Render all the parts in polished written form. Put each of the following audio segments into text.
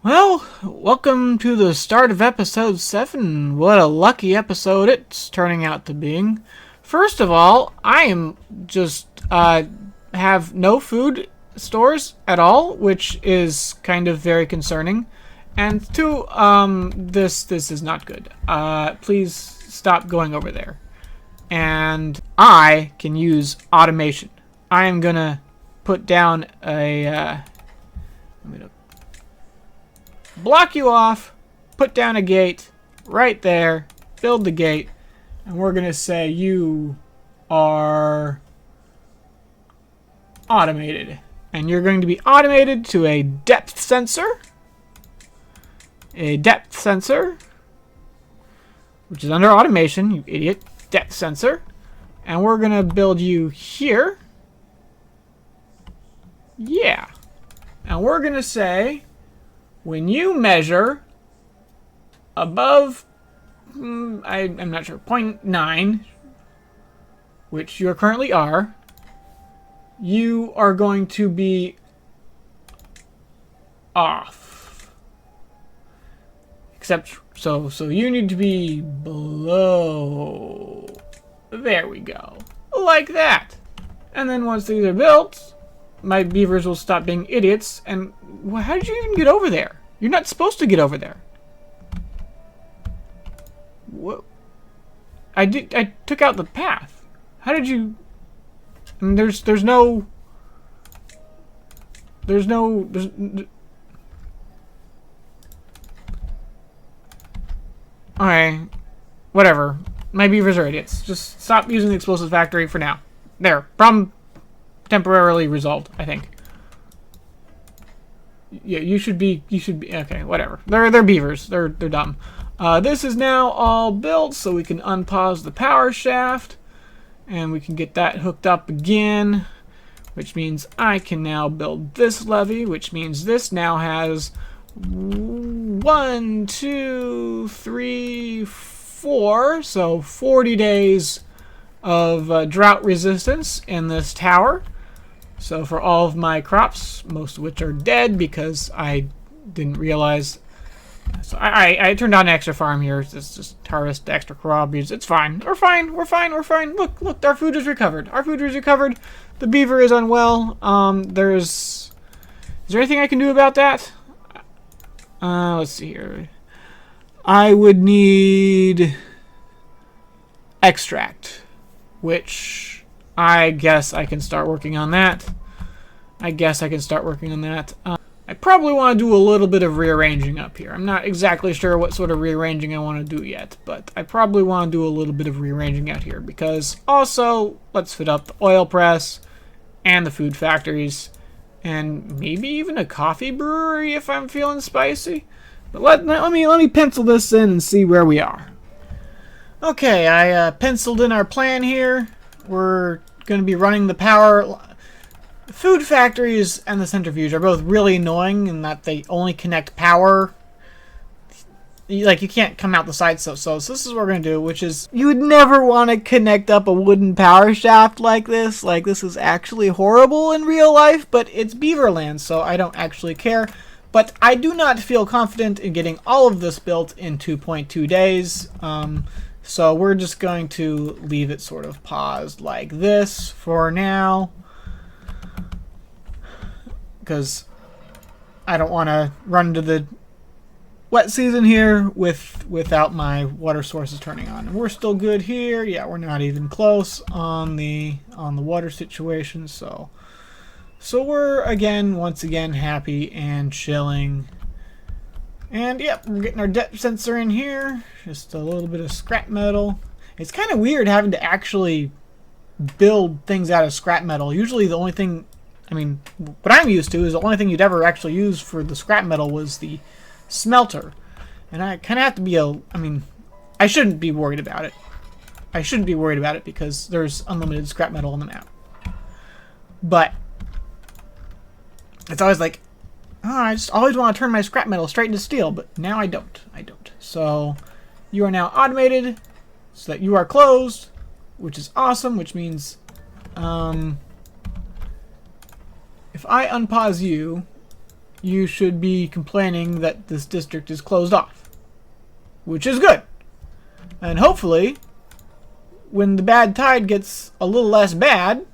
Well, welcome to the start of episode 7. What a lucky episode it's turning out to being. First of all, I am just, have no food stores at all, which is kind of very concerning. And two, this is not good. Please stop going over there. And I can use automation. I am gonna put down a, I'm gonna block you off, put down a gate right there, build the gate, and we're going to say you are automated. And you're going to be automated to a depth sensor. A depth sensor, which is under automation, you idiot. Depth sensor. And we're going to build you here. Yeah. And we're going to say, when you measure above, I'm not sure, 0.9, which you currently are, you are going to be off. Except, so you need to be below. There we go. Like that. And then once these are built, my beavers will stop being idiots. And how did you even get over there? You're not supposed to get over there. What? I took out the path. How did you? I mean, there's no. Okay, whatever. My beavers are idiots. Just stop using the explosive factory for now. There, problem temporarily resolved, I think. Yeah, you should be okay, whatever. They're beavers. They're dumb. This is now all built, so we can unpause the power shaft and we can get that hooked up again, which means I can now build this levee, which means this now has 1, 2, 3, 4, so 40 days of drought resistance in this tower. So for all of my crops, most of which are dead because I didn't realize. So I turned on an extra farm here. Just harvest the extra crops. It's fine. We're fine. Look, our food is recovered. The beaver is unwell. Is there anything I can do about that? Let's see here. I would need extract, which I guess I can start working on that. I probably want to do a little bit of rearranging up here. I'm not exactly sure what sort of rearranging I want to do yet, but I probably want to do a little bit of rearranging out here because also let's fit up the oil press and the food factories and maybe even a coffee brewery if I'm feeling spicy. But let me pencil this in and see where we are. Okay, I penciled in our plan here. We're going to be running the power. Food factories and the centrifuge are both really annoying in that they only connect power. Like, you can't come out the side so this is what we're going to do, which is, you would never want to connect up a wooden power shaft like this. Like, this is actually horrible in real life, but it's Beaverland, so I don't actually care. But I do not feel confident in getting all of this built in 2.2 days. So we're just going to leave it sort of paused like this for now. Because I don't want to run into the wet season here without my water sources turning on. And we're still good here. Yeah, we're not even close on the water situation. So we're once again happy and chilling. And yep, we're getting our depth sensor in here. Just a little bit of scrap metal. It's kind of weird having to actually build things out of scrap metal. Usually the only thing, what I'm used to is the only thing you'd ever actually use for the scrap metal was the smelter. And I kind of have to be I shouldn't be worried about it. Because there's unlimited scrap metal on the map. But it's always like, I just always want to turn my scrap metal straight into steel, but now I don't. So you are now automated so that you are closed, which is awesome, which means if I unpause you, you should be complaining that this district is closed off, which is good. And hopefully, when the bad tide gets a little less bad,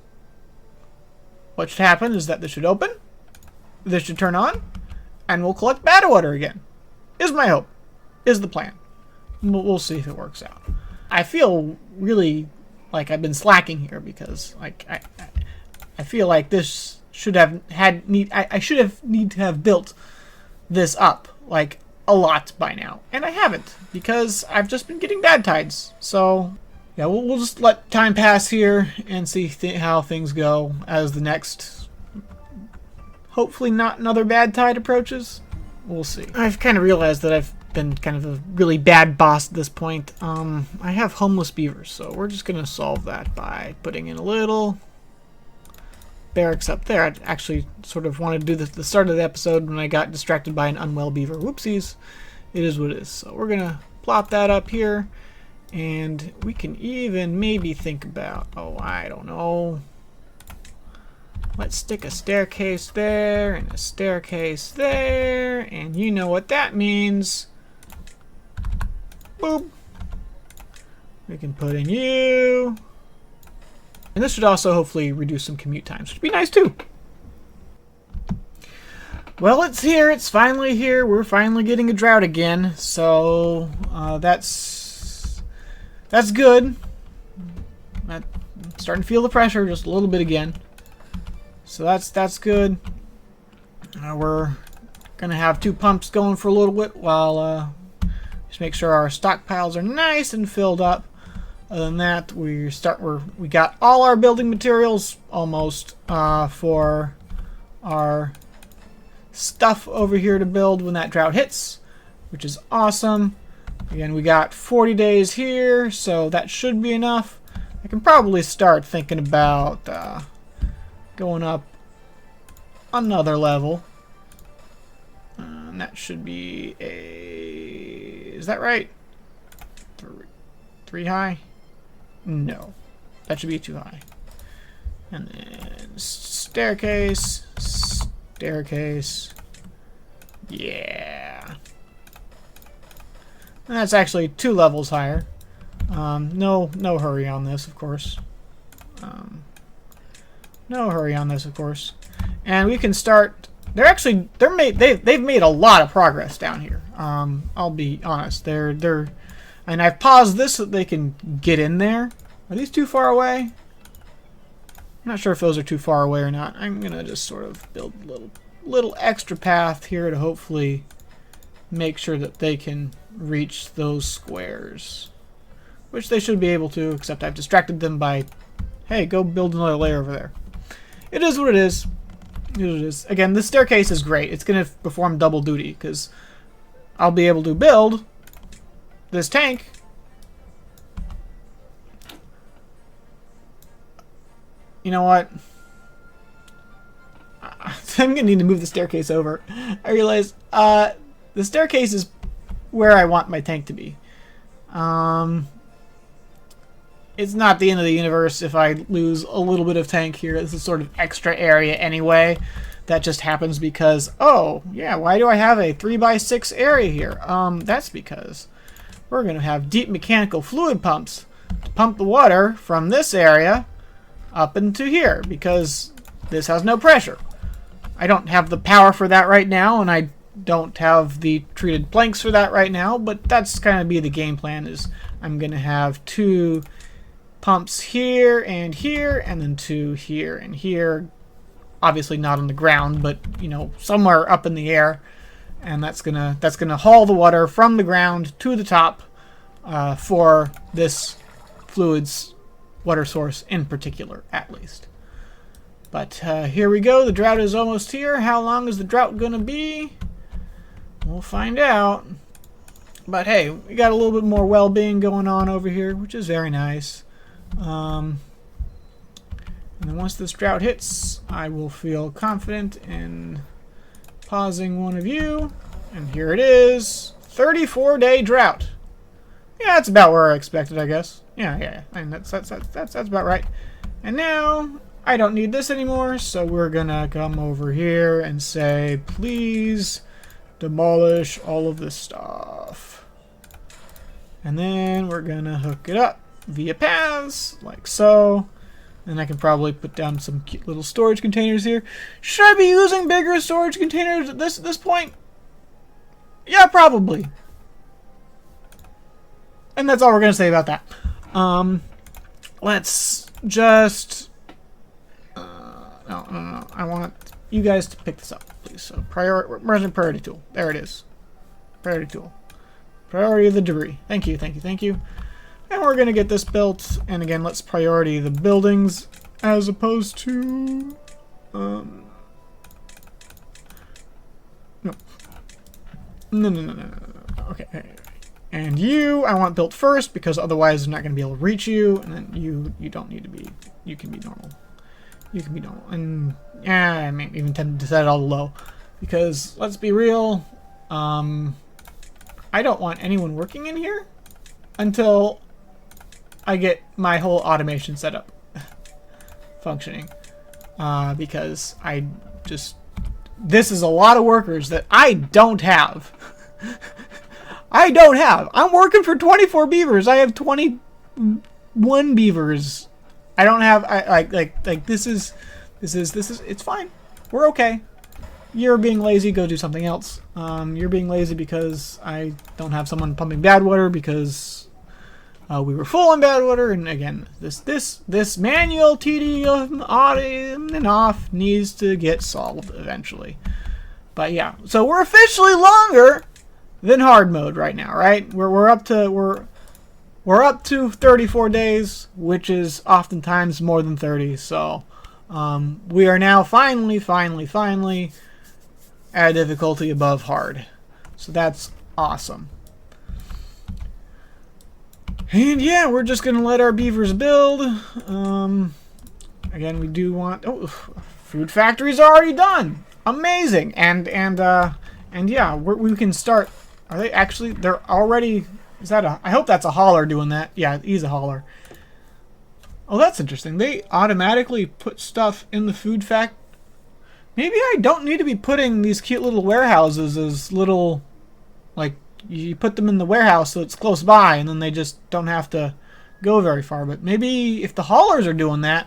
what should happen is that this should open, this should turn on, and we'll collect bad water again. Is my hope. Is the plan. We'll see if it works out. I feel really like I've been slacking here because like I feel like this should have I should have need to have built this up like a lot by now, and I haven't because I've just been getting bad tides. So yeah, we'll just let time pass here and see how things go as the next, hopefully not another bad tide approaches. We'll see. I've kind of realized that I've been kind of a really bad boss at this point. I have homeless beavers, so we're just gonna solve that by putting in a little barracks up there. I actually sort of wanted to do this at the start of the episode when I got distracted by an unwell beaver. Whoopsies. It is what it is. So we're gonna plop that up here, and we can even maybe think about, oh, I don't know. Let's stick a staircase there and a staircase there, and you know what that means. Boop. We can put in you. And this should also hopefully reduce some commute times, which would be nice too. Well, it's here. It's finally here. We're finally getting a drought again. So that's good. I'm starting to feel the pressure just a little bit again. So that's good. We're gonna have 2 pumps going for a little bit while just make sure our stockpiles are nice and filled up. Other than that, we got all our building materials almost for our stuff over here to build when that drought hits, which is awesome. Again, we got 40 days here, so that should be enough. I can probably start thinking about going up another level. And that should be a... Is that right? 3 high? No. That should be 2 high. And then staircase. Staircase. Yeah. And that's actually 2 levels higher. No hurry on this, of course. No hurry on this, of course. And we can start. They've made a lot of progress down here. I'll be honest. And I've paused this so that they can get in there. Are these too far away? I'm not sure if those are too far away or not. I'm gonna just sort of build a little extra path here to hopefully make sure that they can reach those squares, which they should be able to. Except I've distracted them by, hey, go build another layer over there. It is what it is. It is. Again, this staircase is great. It's going to perform double duty because I'll be able to build this tank. You know what? I'm going to need to move the staircase over. I realize the staircase is where I want my tank to be. It's not the end of the universe if I lose a little bit of tank here. This is sort of extra area anyway. That just happens because, oh, yeah, why do I have a 3x6 area here? That's because we're going to have deep mechanical fluid pumps to pump the water from this area up into here because this has no pressure. I don't have the power for that right now, and I don't have the treated planks for that right now, but that's kind of be the game plan. Is I'm going to have 2 pumps here, and then 2 here and here. Obviously not on the ground, but you know, somewhere up in the air, and that's gonna haul the water from the ground to the top for this fluid's water source in particular, at least. But here we go. The drought is almost here. How long is the drought gonna be? We'll find out. But hey, we got a little bit more well-being going on over here, which is very nice. And then once this drought hits, I will feel confident in pausing one of you. And here it is. 34-day drought. Yeah, that's about where I expected, I guess. Yeah. I mean, that's about right. And now I don't need this anymore, so we're gonna come over here and say, please demolish all of this stuff. And then we're gonna hook it up via paths, like so. And I can probably put down some cute little storage containers here. Should I be using bigger storage containers at this point? Yeah, probably. And that's all we're gonna say about that. Let's just... No. I want you guys to pick this up, please. So, priority tool. There it is. Priority tool. Priority of the debris. Thank you. And we're going to get this built. And again, let's priority the buildings as opposed to... No. Okay. And you, I want built first because otherwise I'm not going to be able to reach you. And then you don't need to be... You can be normal. And yeah, I may even tend to set it all low. Because, let's be real, I don't want anyone working in here until I get my whole automation set up functioning. Because this is a lot of workers that I don't have. I'm working for 24 beavers. I have 21 beavers. I don't have, this is, it's fine. We're okay. You're being lazy, go do something else. You're being lazy because I don't have someone pumping bad water because we were full on bad water. And again, this manual tedium on and off needs to get solved eventually. But yeah, so we're officially longer than hard mode right now, right? We're up to 34 days, which is oftentimes more than 30. So we are now finally at a difficulty above hard. So that's awesome. And yeah, we're just gonna let our beavers build. Again, we do want... Oh, food factory's already done. Amazing. And yeah, we can start. Are they actually? They're already. Is that a? I hope that's a hauler doing that. Yeah, he's a hauler. Oh, that's interesting. They automatically put stuff in the food fact. Maybe I don't need to be putting these cute little warehouses as little, like, you put them in the warehouse so it's close by and then they just don't have to go very far. But maybe if the haulers are doing that,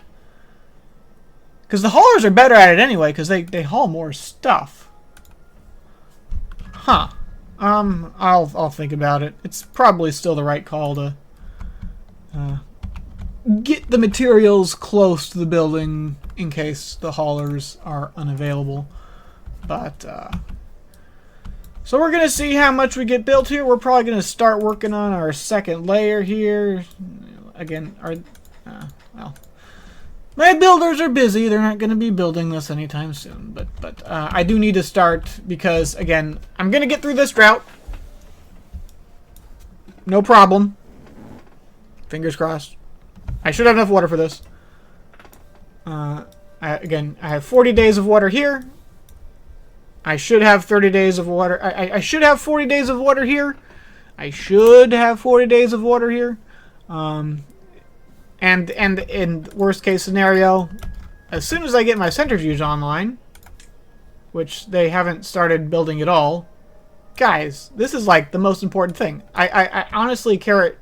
because the haulers are better at it anyway because they haul more stuff. Huh. I'll think about it. It's probably still the right call to get the materials close to the building in case the haulers are unavailable. But so we're gonna see how much we get built here. We're probably gonna start working on our second layer here. Again, well, my builders are busy. They're not gonna be building this anytime soon. But I do need to start because again, I'm gonna get through this drought. No problem. Fingers crossed. I should have enough water for this. Again, I have 40 days of water here. I should have 30 days of water. I should have 40 days of water here. I should have 40 days of water here. And in worst case scenario, as soon as I get my centrifuge online, which they haven't started building at all, guys, this is like the most important thing. I honestly care it.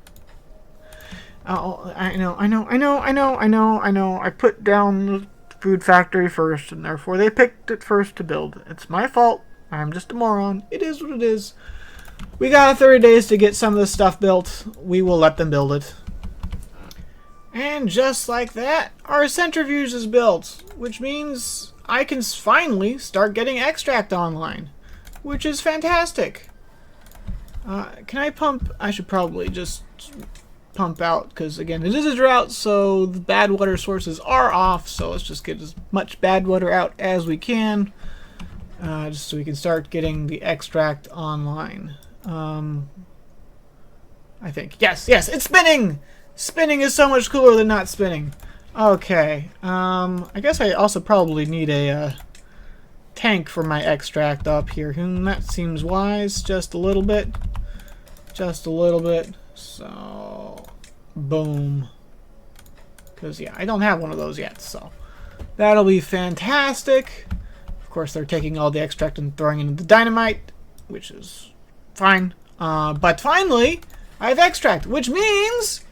Oh, I know. I put down the food factory first, and therefore they picked it first to build. It's my fault. I'm just a moron. It is what it is. We got 30 days to get some of this stuff built. We will let them build it. And just like that, our centrifuge is built, which means I can finally start getting extract online, which is fantastic. Can I pump? I should probably just pump out because again it is a drought, so the bad water sources are off. So let's just get as much bad water out as we can, just so we can start getting the extract online. I think yes, it's spinning. Spinning is so much cooler than not spinning. Okay, I guess I also probably need a tank for my extract up here. That seems wise. Just a little bit. So, boom. Because, yeah, I don't have one of those yet, so. That'll be fantastic. Of course, they're taking all the extract and throwing it into the dynamite, which is fine. But finally, I have extract, which means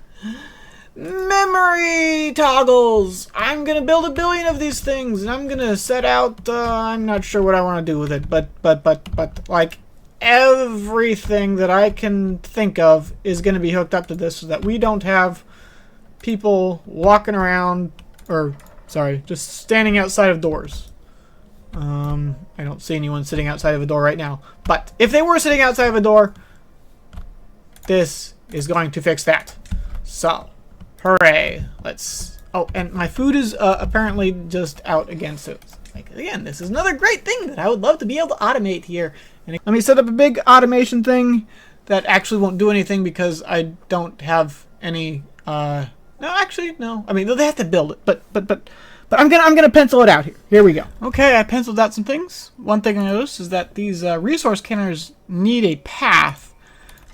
memory toggles. I'm going to build 1 billion of these things, and I'm going to set out, I'm not sure what I want to do with it, but like, everything that I can think of is going to be hooked up to this so that we don't have people walking around, or, sorry, just standing outside of doors. I don't see anyone sitting outside of a door right now, but if they were sitting outside of a door, this is going to fix that. So, hooray. Let's... Oh, and my food is apparently just out again, so like, again, this is another great thing that I would love to be able to automate here. And let me set up a big automation thing that actually won't do anything because I don't have any... no, actually, no. I mean, they have to build it, but I'm gonna pencil it out here. Here we go. Okay, I penciled out some things. One thing I noticed is that these resource counters need a path.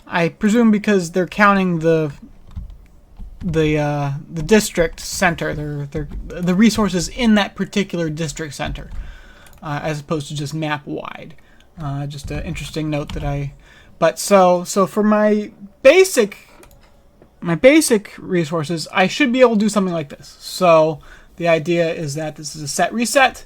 I presume because they're counting the district center, the resources in that particular district center, as opposed to just map wide. Just an interesting note that I. But so for my basic resources, I should be able to do something like this. So the idea is that this is a set reset.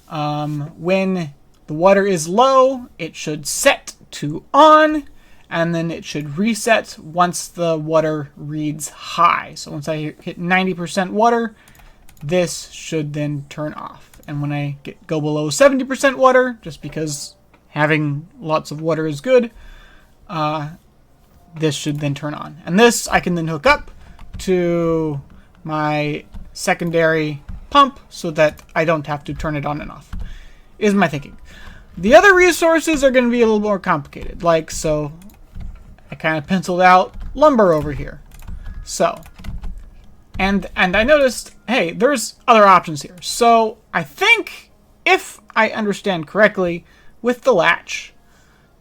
When the water is low, it should set to on, and then it should reset once the water reads high. So once I hit 90% water, this should then turn off. And when I go below 70% water, just because having lots of water is good, this should then turn on. And this I can then hook up to my secondary pump so that I don't have to turn it on and off, is my thinking. The other resources are going to be a little more complicated. Like, so I kind of penciled out lumber over here. So, and I noticed, hey, there's other options here. So I think, if I understand correctly, with the latch,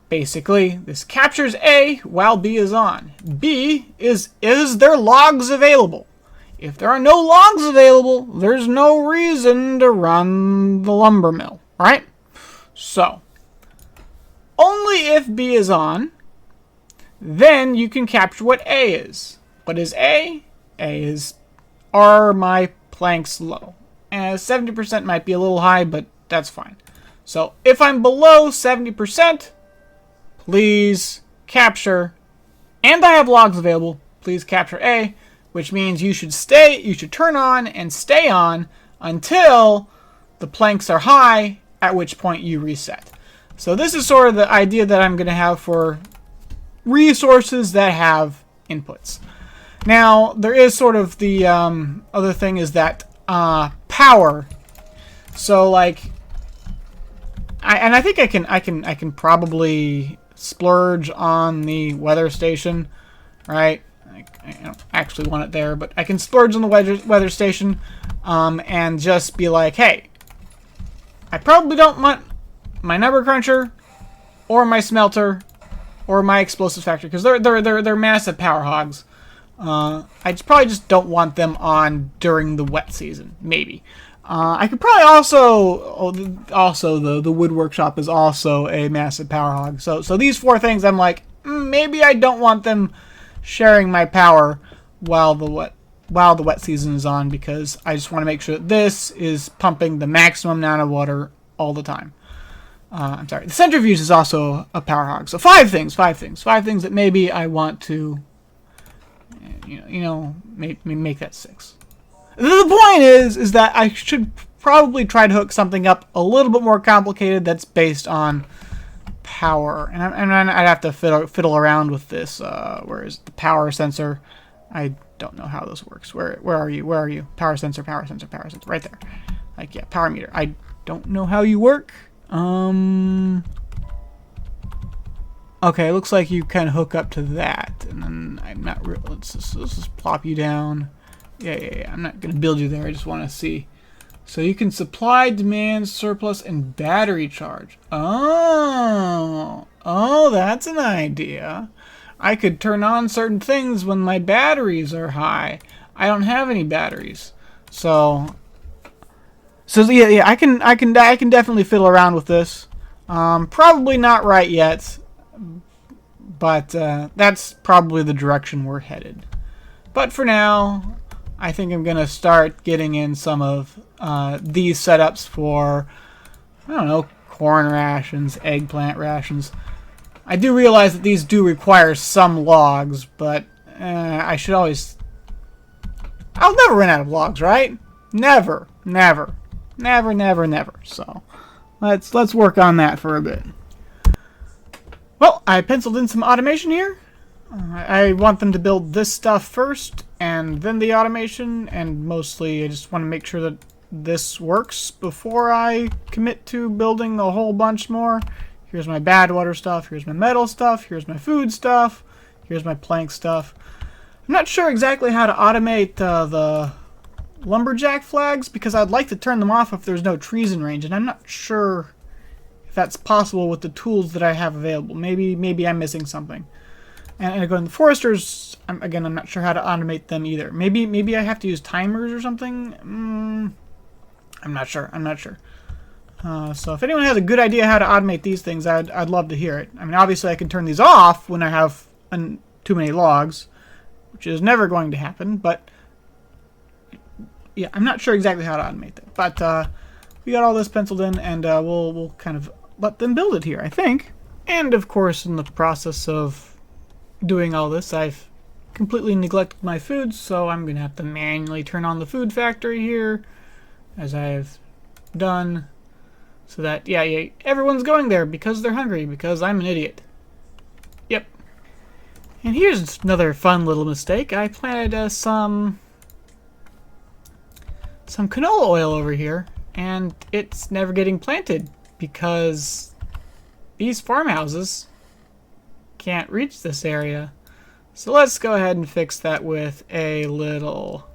basically, this captures A while B is on. B is there logs available? If there are no logs available, there's no reason to run the lumber mill, right? So, only if B is on, then you can capture what A is. What is A? A is, are my planks low? And 70% might be a little high, but that's fine. So, if I'm below 70%, please capture, and I have logs available, please capture A, which means you should turn on and stay on until the planks are high, at which point you reset. So this is sort of the idea that I'm going to have for resources that have inputs. Now, there is sort of the other thing is that power. So like, I think I can probably splurge on the weather station, right? I don't actually want it there, but I can splurge on the weather station, and just be like, hey, I probably don't want my number cruncher, or my smelter, or my explosives factory, because they're massive power hogs. I probably just don't want them on during the wet season. Maybe. I could probably also the wood workshop is also a massive power hog. So these four things, I'm like, maybe I don't want them sharing my power while the wet season is on, because I just want to make sure that this is pumping the maximum amount of water all the time. I'm sorry. The centrifuge is also a power hog. So five things that maybe I want to, make that 6. The point is that I should probably try to hook something up a little bit more complicated that's based on power, and I'd have to fiddle around with this. Where is the power sensor? I don't know how this works. Where are you? Power sensor, right there. Like, yeah, power meter. I don't know how you work. Okay, it looks like you can hook up to that, and then I'm not real. Let's just plop you down. Yeah. I'm not gonna build you there. I just want to see. So you can supply, demand, surplus, and battery charge. Oh, that's an idea. I could turn on certain things when my batteries are high. I don't have any batteries. So So yeah, I can definitely fiddle around with this. Probably not right yet, but that's probably the direction we're headed. But for now, I think I'm gonna start getting in some of these setups for, I don't know, corn rations, eggplant rations. I do realize that these do require some logs, but I should always... I'll never run out of logs, right? Never, never, never, never, never. So let's work on that for a bit. Well, I penciled in some automation here. I want them to build this stuff first, and then the automation, and mostly I just want to make sure that this works before I commit to building a whole bunch more. Here's my bad water stuff, here's my metal stuff, here's my food stuff, here's my plank stuff. I'm not sure exactly how to automate the lumberjack flags, because I'd like to turn them off if there's no trees in range, and I'm not sure if that's possible with the tools that I have available. Maybe I'm missing something. And going the foresters, again, I'm not sure how to automate them either. Maybe I have to use timers or something. I'm not sure. So if anyone has a good idea how to automate these things, I'd love to hear it. I mean, obviously I can turn these off when I have too many logs, which is never going to happen. But yeah, I'm not sure exactly how to automate them. But we got all this penciled in, and we'll kind of let them build it here, I think. And of course, in the process of doing all this, I've completely neglected my food, so I'm gonna have to manually turn on the food factory here, as I've done, so that yeah, everyone's going there because they're hungry, because I'm an idiot. Yep. And here's another fun little mistake. I planted some canola oil over here, and it's never getting planted because these farmhouses can't reach this area. So let's go ahead and fix that with a little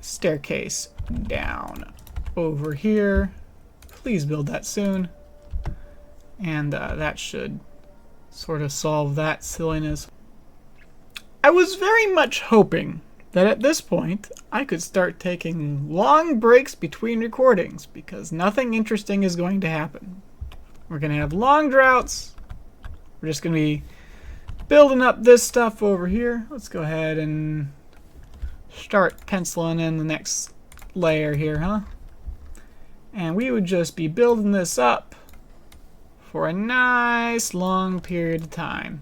staircase down over here. Please build that soon. And that should sort of solve that silliness. I was very much hoping that at this point I could start taking long breaks between recordings, because nothing interesting is going to happen. We're going to have long droughts. We're just going to be building up this stuff over here. Let's go ahead and start penciling in the next layer here, huh? And we would just be building this up for a nice long period of time.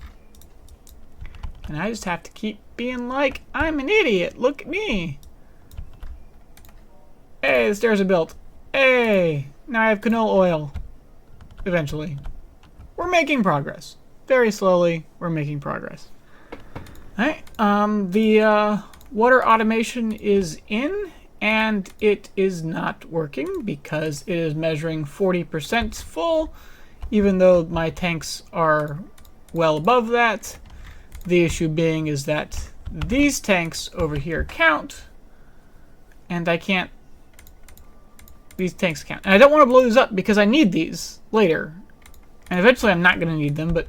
And I just have to keep being like, I'm an idiot, look at me. Hey, the stairs are built. Hey, now I have canola oil. Eventually. We're making progress. Very slowly, we're making progress. Alright, the water automation is in, and it is not working because it is measuring 40% full, even though my tanks are well above that. The issue being is that these tanks over here count, and I can't... These tanks count. And I don't want to blow these up because I need these later. And eventually I'm not going to need them, but...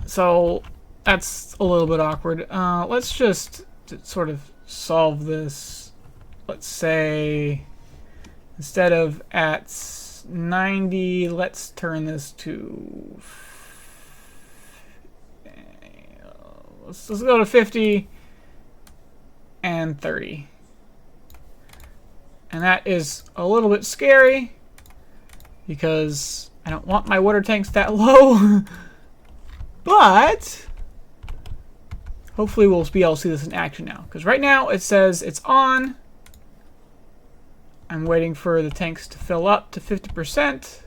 So that's a little bit awkward. Let's just sort of solve this. Let's say instead of at 90, let's turn this to... Let's go to 50 and 30. And that is a little bit scary because I don't want my water tanks that low. But hopefully we'll be able to see this in action now, because right now it says it's on. I'm waiting for the tanks to fill up to 50%.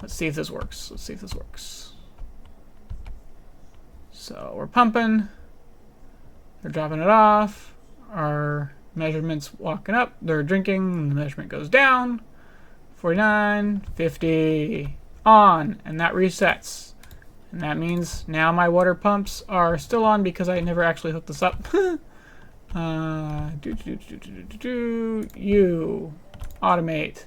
Let's see if this works. Let's see if this works. So we're pumping. They're dropping it off. Our measurement's walking up. They're drinking, and the measurement goes down. 49, 50, on, and that resets. And that means now my water pumps are still on because I never actually hooked this up. You automate.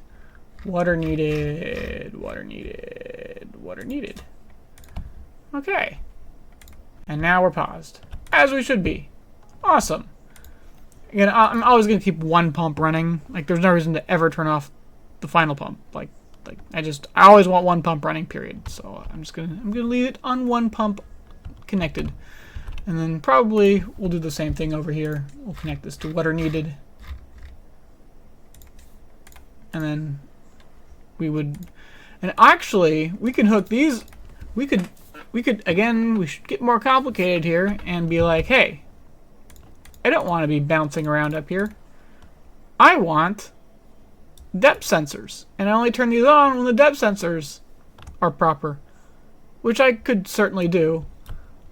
Water needed. Water needed. Water needed. Okay. And now we're paused, as we should be. Awesome. Again, I'm always going to keep one pump running. Like, there's no reason to ever turn off the final pump. Like I always want one pump running, period. So I'm gonna leave it on one pump connected. And then probably we'll do the same thing over here. We'll connect this to water needed. And then we would, and actually we can hook these, we could again, we should get more complicated here and be like, hey, I don't want to be bouncing around up here. I want depth sensors, and I only turn these on when the depth sensors are proper, which I could certainly do.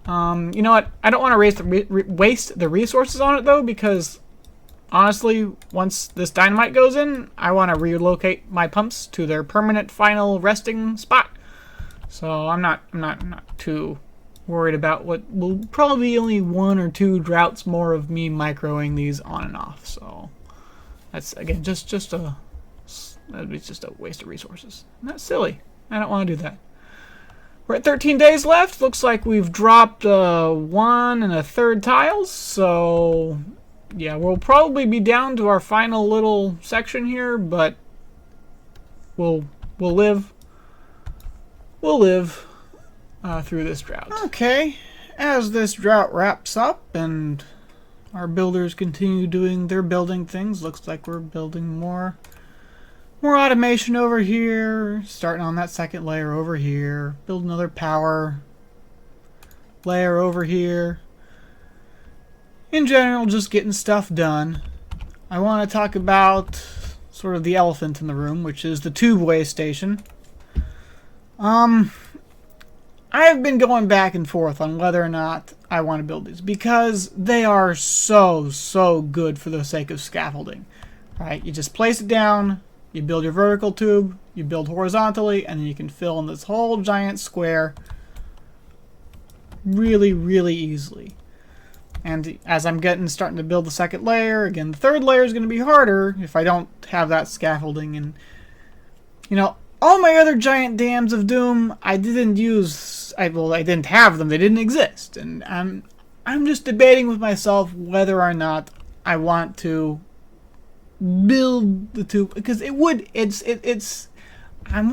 You know what? I don't want to waste the resources on it though, because honestly, once this dynamite goes in, I want to relocate my pumps to their permanent final resting spot. So I'm not too worried about what will probably be only 1 or 2 droughts more of me microing these on and off. So that's again that'd be just a waste of resources. And that's silly. I don't want to do that. We're at 13 days left. Looks like we've dropped 1 1/3 tiles. So yeah, we'll probably be down to our final little section here, but we'll live through this drought. Okay, as this drought wraps up and our builders continue doing their building things, looks like we're building more automation over here, starting on that second layer over here, build another power layer over here. In general, just getting stuff done. I want to talk about sort of the elephant in the room, which is the tubeway station. I have been going back and forth on whether or not I want to build these, because they are so good for the sake of scaffolding. Right? You just place it down, you build your vertical tube, you build horizontally, and then you can fill in this whole giant square really easily. And as I'm starting to build the second layer, again, the third layer is going to be harder if I don't have that scaffolding. And, you know, all my other giant dams of doom, I didn't have them. They didn't exist. And I'm just debating with myself whether or not I want to build the tube, because I'm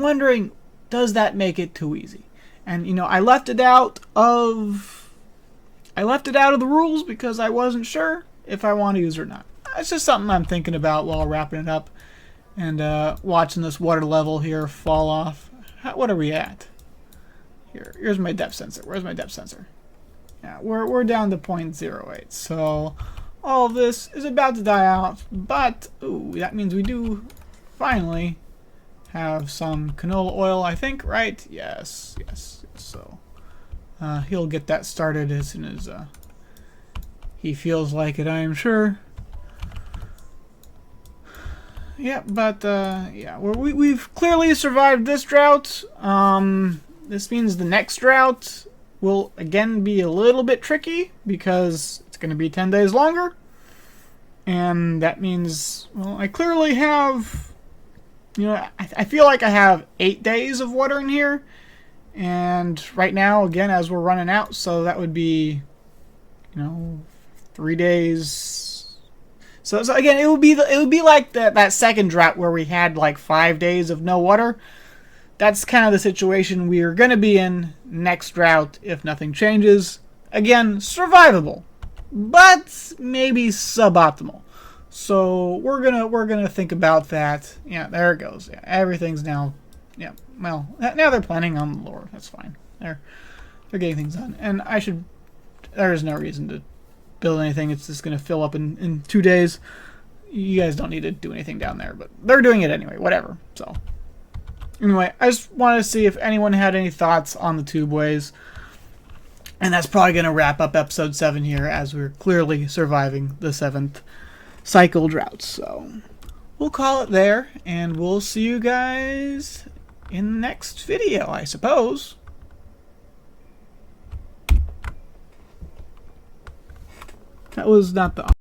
wondering, does that make it too easy? And, you know, I left it out of the rules because I wasn't sure if I want to use it or not. It's just something I'm thinking about while wrapping it up and watching this water level here fall off. What are we at? Here's my depth sensor. Where's my depth sensor? Yeah, we're down to 0.08. So all of this is about to die out, but ooh, that means we do finally have some canola oil, I think, right? Yes. So he'll get that started as soon as he feels like it, I am sure. Yeah, but yeah, we've clearly survived this drought. This means the next drought will again be a little bit tricky because it's going to be 10 days longer. And that means, well, I clearly have, you know, I feel like I have 8 days of water in here. And right now, again, as we're running out, so that would be, you know, 3 days. So again, it would be like that second drought where we had like 5 days of no water. That's kind of the situation we are going to be in next drought if nothing changes. Again, survivable, but maybe suboptimal. So we're gonna think about that. Yeah, there it goes. Yeah, everything's now. Yeah, well, now they're planning on the lore. That's fine. They're getting things done, and there is no reason to build anything. It's just gonna fill up in 2 days. You guys don't need to do anything down there, but they're doing it anyway. Whatever. So. Anyway, I just wanted to see if anyone had any thoughts on the tubeways. And that's probably going to wrap up episode 7 here, as we're clearly surviving the 7th cycle drought. So we'll call it there, and we'll see you guys in the next video, I suppose. That was not the